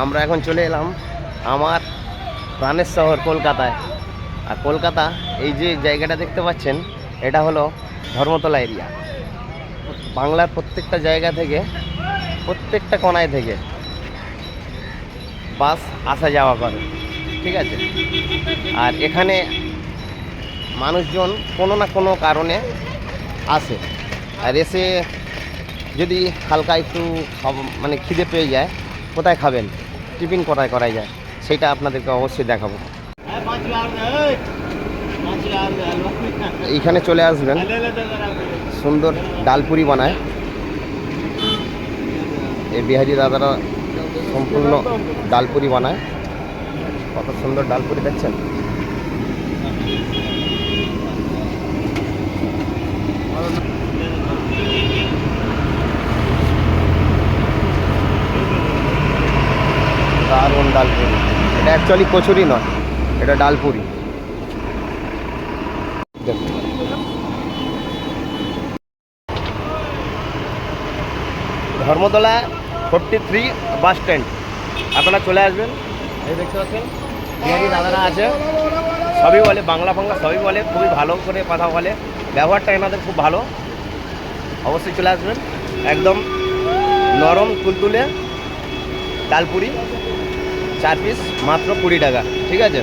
আমরা এখন চলে এলাম আমার প্রাণের শহর কলকাতায়। আর কলকাতা এই যে জায়গাটা দেখতে পাচ্ছেন, এটা হলো ধর্মতলা এরিয়া। বাংলার প্রত্যেকটা জায়গা থেকে, প্রত্যেকটা কোনায় থেকে বাস আসা যাওয়া করে, ঠিক আছে। আর এখানে মানুষজন কোনো না কোনো কারণে আসে, আর এসে যদি হালকা একটু মানে খিদে পেয়ে যায়, কোথায় খাবেন, টিফিন কোথায় করা যায়, সেটা আপনাদেরকে অবশ্যই দেখাবো। এইখানে চলে আসবেন, সুন্দর ডালপুরি বানায় এই বিহারি দাদারা, সম্পূর্ণ ডালপুরি বানায়। কত সুন্দর ডালপুরি দেখছেন। দারুণ ডালপুরি। এটা অ্যাকচুয়ালি কচুরি নয়, এটা ডালপুরি। দেখুন ধর্মতলা 43 বাস স্ট্যান্ড আপনারা চলে আসবেন। এই দেখতে পাচ্ছেন বিহারি দাদারা আছে, সবই বলে বাংলা ফাংলা সবই বলে, খুবই ভালো করে কথা বলে, ব্যবহারটা এনাদের খুব ভালো। অবশ্যই চলে আসবেন। একদম নরম তুলতুলে ডালপুরি 4 পিস মাত্র 20 টাকা, ঠিক আছে।